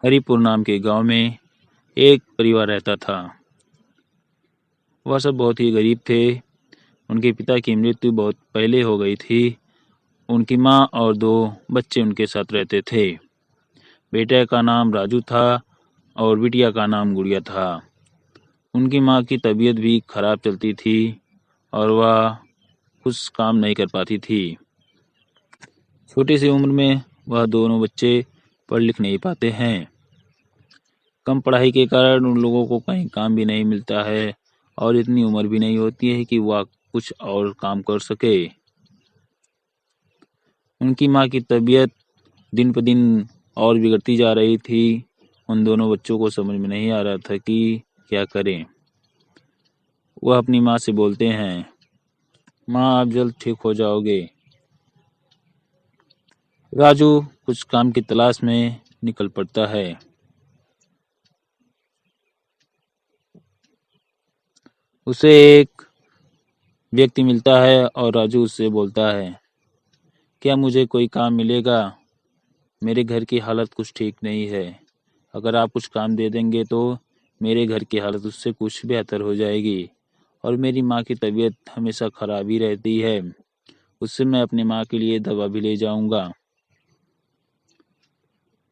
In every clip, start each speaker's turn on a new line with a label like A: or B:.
A: हरिपुर नाम के गांव में एक परिवार रहता था। वह सब बहुत ही गरीब थे। उनके पिता की मृत्यु बहुत पहले हो गई थी। उनकी माँ और 2 बच्चे उनके साथ रहते थे। बेटे का नाम राजू था और बिटिया का नाम गुड़िया था। उनकी माँ की तबीयत भी खराब चलती थी और वह कुछ काम नहीं कर पाती थी। छोटी सी उम्र में वह दोनों बच्चे पढ़ लिख नहीं पाते हैं। कम पढ़ाई के कारण उन लोगों को कहीं काम भी नहीं मिलता है और इतनी उम्र भी नहीं होती है कि वह कुछ और काम कर सके। उनकी माँ की तबीयत दिन पर दिन और बिगड़ती जा रही थी। उन दोनों बच्चों को समझ में नहीं आ रहा था कि क्या करें। वह अपनी माँ से बोलते हैं, माँ आप जल्द ठीक हो जाओगे। राजू कुछ काम की तलाश में निकल पड़ता है। उसे एक व्यक्ति मिलता है और राजू उससे बोलता है, क्या मुझे कोई काम मिलेगा? मेरे घर की हालत कुछ ठीक नहीं है। अगर आप कुछ काम दे देंगे तो मेरे घर की हालत उससे कुछ बेहतर हो जाएगी और मेरी माँ की तबीयत हमेशा खराब ही रहती है। उससे मैं अपनी माँ के लिए दवा भी ले जाऊंगा।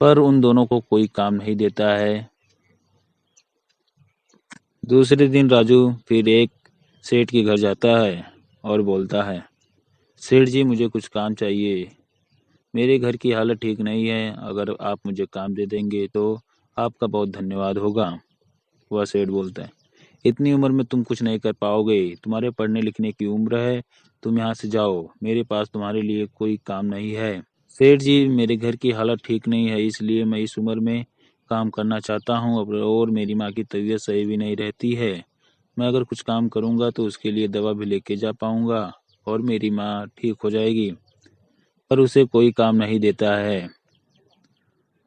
A: पर उन दोनों को कोई काम नहीं देता है। दूसरे दिन राजू फिर एक सेठ के घर जाता है और बोलता है, सेठ जी मुझे कुछ काम चाहिए। मेरे घर की हालत ठीक नहीं है। अगर आप मुझे काम दे देंगे तो आपका बहुत धन्यवाद होगा। वह सेठ बोलता है, इतनी उम्र में तुम कुछ नहीं कर पाओगे। तुम्हारे पढ़ने लिखने की उम्र है। तुम यहाँ से जाओ। मेरे पास तुम्हारे लिए कोई काम नहीं है। सेठ जी मेरे घर की हालत ठीक नहीं है, इसलिए मैं इस उम्र में काम करना चाहता हूँ और मेरी माँ की तबीयत सही भी नहीं रहती है। मैं अगर कुछ काम करूँगा तो उसके लिए दवा भी लेके जा पाऊँगा और मेरी माँ ठीक हो जाएगी। पर उसे कोई काम नहीं देता है।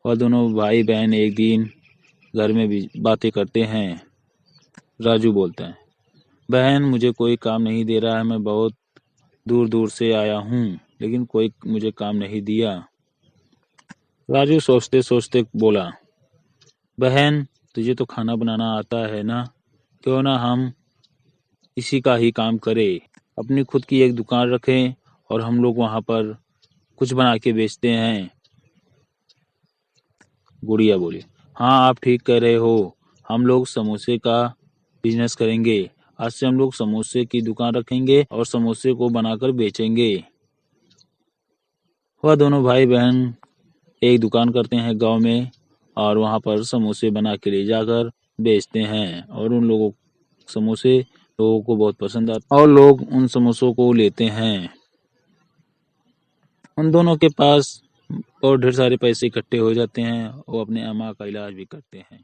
A: वह दोनों भाई बहन एक दिन घर में भी बातें करते हैं। राजू बोलता है, बहन मुझे कोई काम नहीं दे रहा है। मैं बहुत दूर दूर से आया हूँ लेकिन कोई मुझे काम नहीं दिया। राजू सोचते सोचते बोला, बहन तुझे तो खाना बनाना आता है ना, क्यों ना हम इसी का ही काम करें। अपनी खुद की एक दुकान रखें और हम लोग वहाँ पर कुछ बना के बेचते हैं। गुड़िया बोली, हाँ आप ठीक कह रहे हो। हम लोग समोसे का बिजनेस करेंगे। आज से हम लोग समोसे की दुकान रखेंगे और समोसे को बनाकर बेचेंगे। वह दोनों भाई बहन एक दुकान करते हैं गांव में और वहां पर समोसे बना के ले जाकर बेचते हैं और उन लोगों समोसे लोगों को बहुत पसंद आते और लोग उन समोसों को लेते हैं। उन दोनों के पास और ढेर सारे पैसे इकट्ठे हो जाते हैं। वो अपने अम्मा का इलाज भी करते हैं।